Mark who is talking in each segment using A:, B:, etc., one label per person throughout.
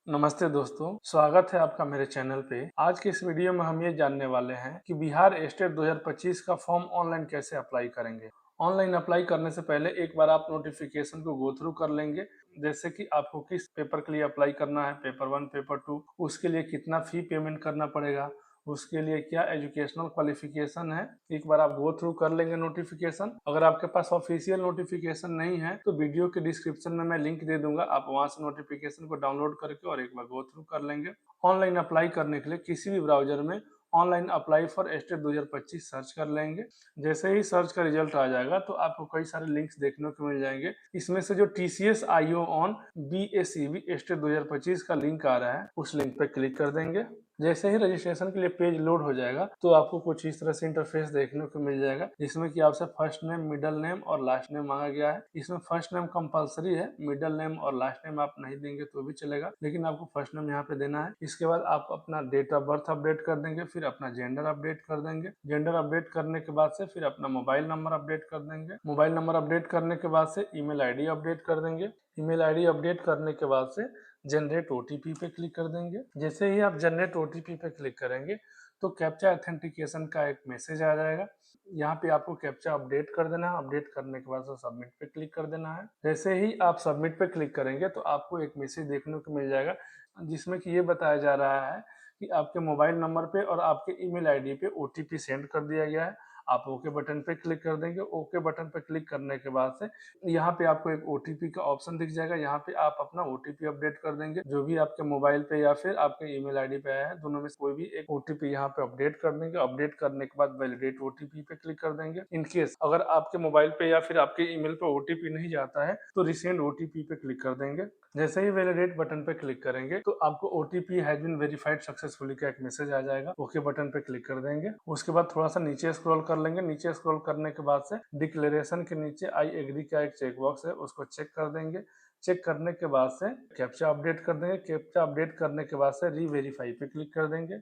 A: नमस्ते दोस्तों, स्वागत है आपका मेरे चैनल पे। आज के इस वीडियो में हम ये जानने वाले हैं कि बिहार स्टेट 2025 का फॉर्म ऑनलाइन कैसे अप्लाई करेंगे। ऑनलाइन अप्लाई करने से पहले एक बार आप नोटिफिकेशन को गो थ्रू कर लेंगे, जैसे कि आपको किस पेपर के लिए अप्लाई करना है, पेपर 1, पेपर 2, उसके लिए कितना फी पेमेंट करना पड़ेगा, उसके लिए क्या एजुकेशनल क्वालिफिकेशन है। एक बार आप गो थ्रू कर लेंगे नोटिफिकेशन। अगर आपके पास ऑफिशियल नोटिफिकेशन नहीं है तो वीडियो के डिस्क्रिप्शन में मैं लिंक दे दूंगा, आप वहां से नोटिफिकेशन को डाउनलोड करके और एक बार गो थ्रू कर लेंगे। ऑनलाइन अप्लाई करने के लिए किसी भी ब्राउजर में online apply for state 2025 search कर लेंगे। जैसे ही सर्च का रिजल्ट आ जाएगा तो आपको कई सारे लिंक्स देखने को मिल जाएंगे। इसमें से जो TCS IO on BACB state 2025 का लिंक आ रहा है, उस लिंक पे क्लिक कर देंगे। जैसे ही रजिस्ट्रेशन के लिए पेज लोड हो जाएगा तो आपको कुछ इस तरह से इंटरफेस देखने को मिल जाएगा, जिसमें कि आपसे फर्स्ट नेम, मिडिल नेम और लास्ट नेम मांगा गया है। इसमें फर्स्ट नेम कंपलसरी है, मिडिल नेम और लास्ट नेम आप नहीं देंगे तो भी चलेगा, लेकिन आपको फर्स्ट नेम यहाँ पे देना है। इसके बाद आप अपना डेट ऑफ बर्थ अपडेट कर देंगे, फिर अपना जेंडर अपडेट कर देंगे। जेंडर अपडेट करने के बाद से फिर अपना मोबाइल नंबर अपडेट कर देंगे। मोबाइल नंबर अपडेट करने के बाद से ईमेल आईडी अपडेट कर देंगे। ईमेल आईडी अपडेट करने के बाद से जनरेट OTP पे क्लिक कर देंगे। जैसे ही आप जनरेट OTP पे क्लिक करेंगे तो कैप्चा ऑथेंटिकेशन का एक मैसेज आ जाएगा। यहाँ पे आपको कैप्चा अपडेट कर देना है। अपडेट करने के बाद सबमिट पे क्लिक कर देना है। जैसे ही आप सबमिट पे क्लिक करेंगे तो आपको एक मैसेज देखने को मिल जाएगा, जिसमें कि ये बताया जा रहा है कि आपके मोबाइल नंबर पे और आपके ईमेल आईडी पे OTP सेंड कर दिया गया है। आप ओके बटन पे क्लिक कर देंगे। ओके बटन पे क्लिक करने के बाद से यहाँ पे आपको एक OTP का ऑप्शन दिख जाएगा। यहाँ पे आप अपना OTP अपडेट कर देंगे, जो भी आपके मोबाइल पे या फिर आपके ईमेल आईडी पे आया है, दोनों में से कोई भी एक OTP यहाँ पे अपडेट कर देंगे। अपडेट करने के बाद वैलिडेट OTP पे क्लिक कर देंगे। इन केस अगर आपके मोबाइल पे या फिर आपके ईमेल पे OTP नहीं जाता है तो रिसेंड OTP पे क्लिक कर देंगे। जैसे ही वैलिडेट बटन पे क्लिक करेंगे तो आपको OTP has been verified successfully का एक मैसेज आ जाएगा। ओके बटन पे क्लिक कर देंगे। उसके बाद थोड़ा सा नीचे स्क्रॉल कर लेंगे। नीचे स्क्रॉल करने के बाद से डिक्लेरेशन के नीचे आई एग्री का एक चेक बॉक्स है, उसको चेक कर देंगे। चेक करने के बाद से कैप्चा अपडेट कर देंगे। कैप्चा अपडेट करने के बाद से रीवेरीफाई पे क्लिक कर देंगे।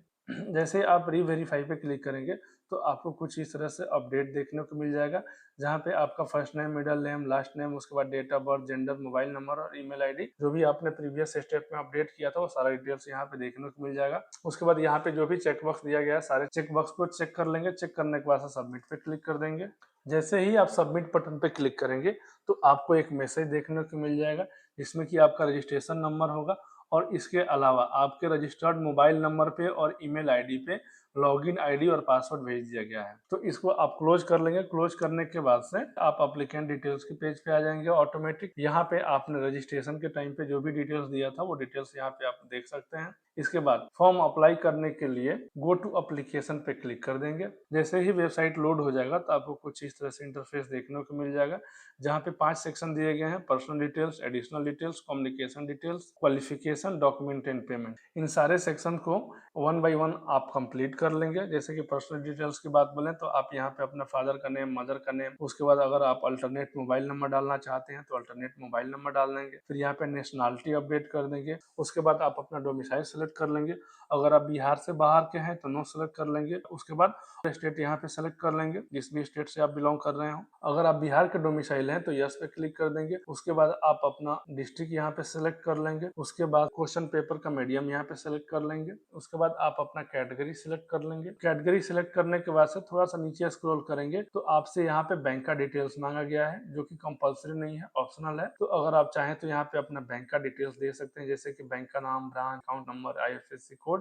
A: जैसे आप रीवेरीफाई पे क्लिक करेंगे तो आपको कुछ इस तरह से अपडेट देखने को मिल जाएगा, जहाँ पे आपका first name, middle name, last name, उसके बाद date of birth, gender, mobile number और ईमेल आईडी, जो भी आपने प्रीवियस स्टेप में अपडेट किया था वो सारा डिटेल्स यहाँ पे देखने को मिल जाएगा। उसके बाद यहाँ पे जो भी चेक बॉक्स दिया गया है, सारे चेक बॉक्स को चेक कर लेंगे। चेक करने के बाद सबमिट पे क्लिक कर देंगे। जैसे ही आप सबमिट बटन पे क्लिक करेंगे तो आपको एक मैसेज देखने को मिल जाएगा, जिसमें कि आपका रजिस्ट्रेशन नंबर होगा और इसके अलावा आपके रजिस्टर्ड मोबाइल नंबर पे और ईमेल आईडी पे लॉगिन आईडी और पासवर्ड भेज दिया गया है। तो इसको आप क्लोज कर लेंगे। क्लोज करने के बाद से आप एप्लीकेंट डिटेल्स के पेज पे आ जाएंगे ऑटोमेटिक। यहाँ पे आपने रजिस्ट्रेशन के टाइम पे जो भी डिटेल्स दिया था वो डिटेल्स यहाँ पे आप देख सकते हैं। इसके बाद फॉर्म अप्लाई करने के लिए गो टू एप्लीकेशन पे क्लिक कर देंगे। जैसे ही वेबसाइट लोड हो जाएगा तो आपको कुछ इस तरह से इंटरफेस देखने को मिल जाएगा, जहाँ पे 5 सेक्शन दिए गए हैं: personal details, additional details, communication details, qualification, document and payment. इन सारे सेक्शन को 1 बाय 1 आप कंप्लीट कर लेंगे। जैसे कि पर्सनल डिटेल्स की बात बोलें तो आप यहाँ पे अपना फादर का नेम, मदर का नेम, उसके बाद अगर आप अल्टरनेट मोबाइल नंबर डालना चाहते हैं तो अल्टरनेट मोबाइल नंबर डाल देंगे। फिर यहाँ पे नेशनलिटी अपडेट कर देंगे। उसके बाद आप अपना डोमिसाइल सेलेक्ट कर लेंगे। अगर आप बिहार से बाहर के हैं तो नो सेलेक्ट कर लेंगे। उसके बाद स्टेट यहाँ पे सेलेक्ट कर लेंगे, जिस भी स्टेट से आप बिलोंग कर रहे हो। अगर आप बिहार के डोमिसाइल हैं तो यस पे क्लिक कर देंगे। उसके बाद आप अपना डिस्ट्रिक्ट यहाँ पे सेलेक्ट कर लेंगे। उसके बाद क्वेश्चन पेपर का मीडियम यहाँ पे सेलेक्ट कर लेंगे। उसके बाद आप अपना कैटेगरी सिलेक्ट कर लेंगे। कैटेगरी सिलेक्ट करने के बाद से थोड़ा सा नीचे स्क्रॉल करेंगे तो आपसे यहाँ पे बैंक का डिटेल्स मांगा गया है, जो कि कंपलसरी नहीं है, ऑप्शनल है। तो अगर आप चाहें तो यहाँ पे अपना बैंक का डिटेल्स दे सकते हैं, जैसे कि बैंक का नाम, branch, account number, IFSC code.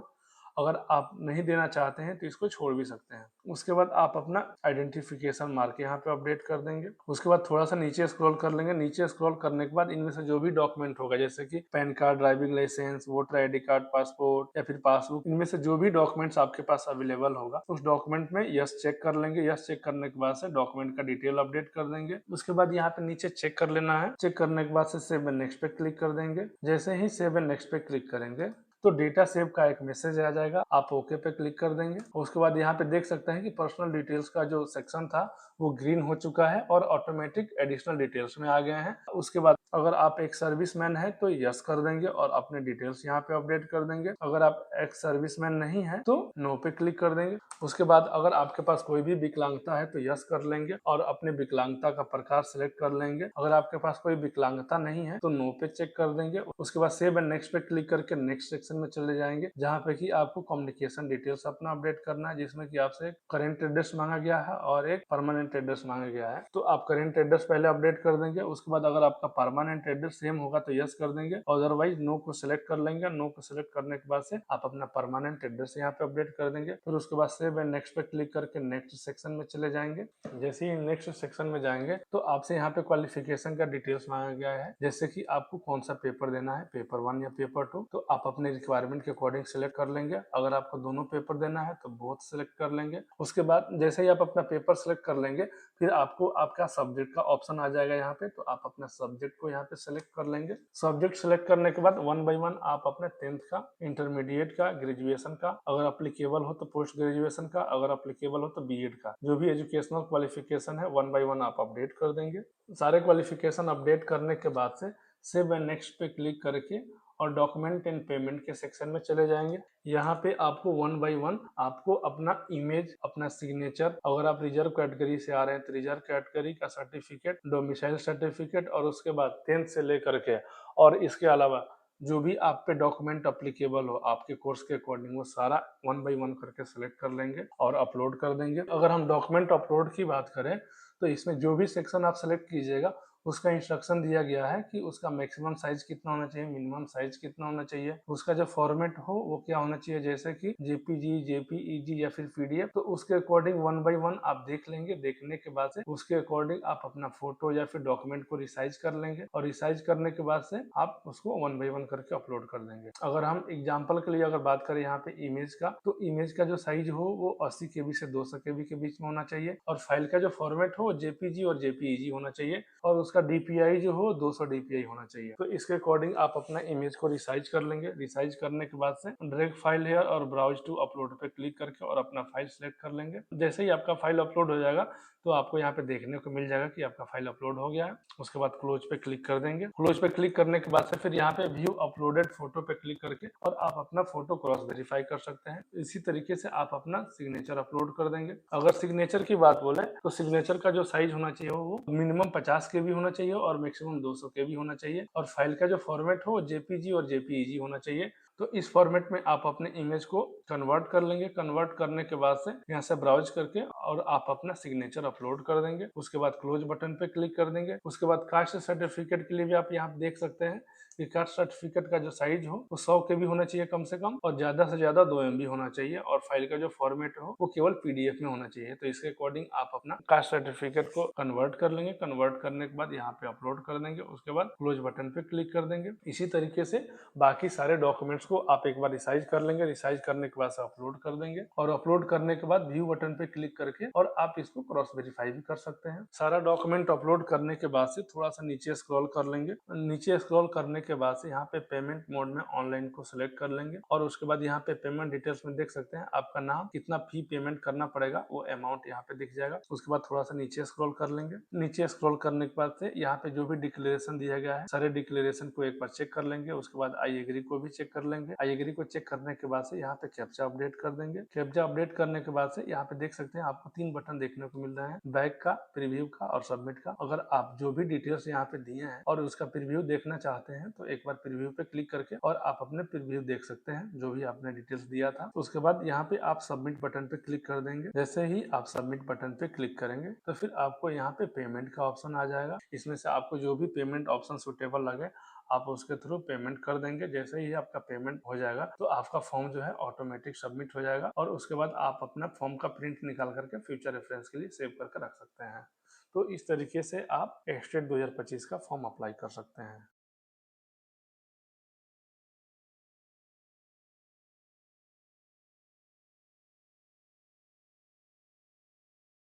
A: अगर आप नहीं देना चाहते हैं तो इसको छोड़ भी सकते हैं। उसके बाद आप अपना आइडेंटिफिकेशन मार्क यहाँ पे अपडेट कर देंगे। उसके बाद थोड़ा सा नीचे स्क्रॉल कर लेंगे। नीचे स्क्रॉल करने के बाद इनमें से जो भी डॉक्यूमेंट होगा, जैसे कि pan card, driving licence, voter ID card, passport या फिर पासबुक, इनमें से जो भी डॉक्यूमेंट्स आपके पास अवेलेबल होगा उस डॉक्यूमेंट में यस चेक कर लेंगे। यस चेक करने के बाद से डॉक्यूमेंट का डिटेल अपडेट कर देंगे। उसके बाद यहाँ पे नीचे चेक कर लेना है। चेक करने के बाद से सेव एंड नेक्स्ट पे क्लिक कर देंगे। जैसे ही सेव एंड नेक्स्ट पे क्लिक करेंगे तो डेटा सेव का एक मैसेज आ जाएगा, आप ओके पे क्लिक कर देंगे। उसके बाद यहाँ पे देख सकते हैं कि पर्सनल डिटेल्स का जो सेक्शन था वो ग्रीन हो चुका है और ऑटोमेटिक एडिशनल डिटेल्स में आ गए हैं। उसके बाद अगर आप एक सर्विसमैन है तो यस कर देंगे और अपने डिटेल्स यहाँ पे अपडेट कर देंगे। अगर आप एक सर्विसमैन नहीं है तो नो पे क्लिक कर देंगे। उसके बाद अगर आपके पास कोई भी विकलांगता है तो यस कर लेंगे और अपने विकलांगता का प्रकार सिलेक्ट कर लेंगे। अगर आपके पास कोई विकलांगता नहीं है तो नो पे चेक कर देंगे। उसके बाद सेव एंड नेक्स्ट पे क्लिक करके नेक्स्ट सेक्शन में चले जाएंगे, जहाँ पे कि आपको कम्युनिकेशन डिटेल्स अपना अपडेट करना है, जिसमें कि आपसे करेंट एड्रेस मांगा गया है और एक परमानेंट एड्रेस मांगा गया है। तो आप करेंट एड्रेस पहले अपडेट कर देंगे। उसके बाद अगर आपका परमानेंट एड्रेस सेम होगा तो यस कर देंगे, अदरवाइज नो को सिलेक्ट कर लेंगे। नो को सिलेक्ट करने के बाद से आप अपना परमानेंट एड्रेस यहाँ पे अपडेट कर देंगे। फिर उसके बाद सेव एंड नेक्स्ट पे क्लिक करके नेक्स्ट सेक्शन में चले जाएंगे। जैसे ही नेक्स्ट सेक्शन में जाएंगे तो आपसे यहाँ पे क्वालिफिकेशन का डिटेल्स मांगा गया है, जैसे कि आपको कौन सा पेपर देना है, पेपर 1 या पेपर 2। तो आप अपने रिक्वायरमेंट के अकॉर्डिंग सिलेक्ट कर लेंगे। अगर आपको दोनों पेपर देना है तो बोथ सिलेक्ट कर लेंगे। उसके बाद जैसे ही आप अपना पेपर सिलेक्ट कर लेंगे फिर आपको आपका सब्जेक्ट का ऑप्शन आ जाएगा यहाँ पे, तो आप अपना सब्जेक्ट को यहाँ पे सिलेक्ट कर लेंगे। सब्जेक्ट सिलेक्ट करने के बाद 1 बाय 1 आप अपने 10th का, इंटरमीडिएट का, ग्रेजुएशन का, अगर एप्लीकेबल हो तो पोस्ट ग्रेजुएशन का, अगर एप्लीकेबल हो तो बीएड का, जो भी एजुकेशनल क्वालिफिकेशन है 1 बाय 1 आप अपडेट कर देंगे। सारे क्वालिफिकेशन अपडेट करने के बाद से सेव एंड नेक्स्ट पे क्लिक करके और डॉक्यूमेंट एंड पेमेंट के सेक्शन में चले जाएंगे। यहाँ पे आपको 1 बाय 1 आपको अपना इमेज, अपना सिग्नेचर, अगर आप रिजर्व कैटेगरी से आ रहे हैं तो रिजर्व कैटेगरी का सर्टिफिकेट, डोमिसाइल सर्टिफिकेट और उसके बाद 10th से लेकर के और इसके अलावा जो भी आप पे डॉक्यूमेंट अप्लीकेबल हो आपके कोर्स के अकॉर्डिंग, वो सारा 1 बाय 1 करके सिलेक्ट कर लेंगे और अपलोड कर देंगे। अगर हम डॉक्यूमेंट अपलोड की बात करें तो इसमें जो भी सेक्शन आप सेलेक्ट कीजिएगा उसका इंस्ट्रक्शन दिया गया है कि उसका मैक्सिमम साइज कितना होना चाहिए, मिनिमम साइज कितना होना चाहिए, उसका जो फॉर्मेट हो वो क्या होना चाहिए, जैसे कि जेपीजी, जेपीईजी या फिर पीडीएफ। तो उसके अकॉर्डिंग 1 बाय 1 आप देख लेंगे। देखने के बाद से उसके अकॉर्डिंग आप अपना फोटो या फिर डॉक्यूमेंट को रिसाइज कर लेंगे और रिसाइज करने के बाद से आप उसको 1 बाय 1 करके अपलोड कर देंगे। अगर हम एग्जाम्पल के लिए अगर बात करें यहाँ पे इमेज का, तो इमेज का जो साइज हो वो 80 केबी से 200 केबी के बीच में होना चाहिए और फाइल का जो फॉर्मेट हो जेपीजी और जेपीईजी होना चाहिए और उसका डीपीआई जो हो 200 डीपीआई होना चाहिए। तो इसके अकॉर्डिंग आप अपना इमेज को रिसाइज कर लेंगे। रिसाइज करने के बाद से डायरेक्ट फाइल हेयर और ब्राउज टू अपलोड पे क्लिक करके और अपना फाइल सेलेक्ट कर लेंगे। जैसे ही आपका फाइल अपलोड हो जाएगा तो आपको यहाँ पे देखने को मिल जाएगा कि आपका फाइल अपलोड हो गया है। उसके बाद क्लोज पे क्लिक कर देंगे। क्लोज पे क्लिक करने के बाद से फिर यहाँ पे व्यू अपलोडेड फोटो पे क्लिक करके और आप अपना फोटो क्रॉस वेरीफाई कर सकते हैं। इसी तरीके से आप अपना सिग्नेचर अपलोड कर देंगे। अगर सिग्नेचर की बात बोले तो सिग्नेचर का जो साइज होना चाहिए वो मिनिमम 50 के भी होना चाहिए और मैक्सिमम 200 के भी होना चाहिए और फाइल का जो फॉर्मेट हो जेपीजी और जेपीईजी होना चाहिए। तो इस फॉर्मेट में आप अपने इमेज को कन्वर्ट कर लेंगे। कन्वर्ट करने के बाद से यहाँ से ब्राउज करके और आप अपना सिग्नेचर अपलोड कर देंगे। उसके बाद क्लोज बटन पे क्लिक कर देंगे। उसके बाद कास्ट सर्टिफिकेट के लिए भी आप यहाँ देख सकते हैं कि कास्ट सर्टिफिकेट का जो साइज हो वो 100 के भी होना चाहिए कम से कम और ज्यादा से ज्यादा 2 MB होना चाहिए और फाइल का जो फॉर्मेट हो वो केवल पीडीएफ में होना चाहिए। तो इसके अकॉर्डिंग आप अपना कास्ट सर्टिफिकेट को कन्वर्ट कर लेंगे। कन्वर्ट करने के बाद यहाँ पे अपलोड कर देंगे। उसके बाद क्लोज बटन पे क्लिक कर देंगे। इसी तरीके से बाकी सारे डॉक्यूमेंट्स को आप एक बार रिसाइज कर लेंगे। रिसाइज करने के बाद से अपलोड कर देंगे और अपलोड करने के बाद व्यू बटन पे क्लिक करके और आप इसको क्रॉस वेरीफाई भी कर सकते हैं। सारा डॉक्यूमेंट अपलोड करने के बाद से थोड़ा सा नीचे स्क्रॉल कर लेंगे। नीचे स्क्रॉल करने के बाद से यहाँ पे पेमेंट मोड में ऑनलाइन को सिलेक्ट कर लेंगे और उसके बाद यहाँ पे पेमेंट डिटेल्स में देख सकते हैं आपका नाम, कितना फी पेमेंट करना पड़ेगा वो अमाउंट यहाँ पे दिख जाएगा। उसके बाद थोड़ा सा नीचे स्क्रॉल कर लेंगे। नीचे स्क्रॉल करने के बाद से यहाँ पे जो भी डिक्लेरेशन दिया गया है सारे डिक्लेरेशन को एक बार चेक कर लेंगे। उसके बाद आई एग्री को भी चेक कर लेंगे। आई एग्री को चेक करने के बाद से यहाँ पे कैप्चा अपडेट कर देंगे। कैप्चा अपडेट करने के बाद से यहाँ पे देख सकते हैं आपको 3 बटन देखने को मिल रहे हैं, बैक का, प्रीव्यू का और सबमिट का। अगर आप जो भी डिटेल्स यहाँ पे दिए हैं और उसका प्रीव्यू देखना चाहते हैं तो एक बार प्रीव्यू पे क्लिक करके और आप अपने प्रीव्यू देख सकते हैं जो भी आपने डिटेल्स दिया था। उसके बाद यहाँ पे आप सबमिट बटन पे क्लिक कर देंगे। जैसे ही आप सबमिट बटन पे क्लिक करेंगे तो फिर आपको यहाँ पे पेमेंट का ऑप्शन आ जाएगा। इसमें से आपको जो भी पेमेंट ऑप्शन सुटेबल लगे आप उसके थ्रू पेमेंट कर देंगे। जैसे ही आपका पेमेंट हो जाएगा तो आपका फॉर्म जो है ऑटोमेटिक सबमिट हो जाएगा और उसके बाद आप अपना फॉर्म का प्रिंट निकाल करके फ्यूचर रेफरेंस के लिए सेव करके रख सकते हैं। तो इस तरीके से आप स्टेट 2025 का फॉर्म अप्लाई कर सकते हैं।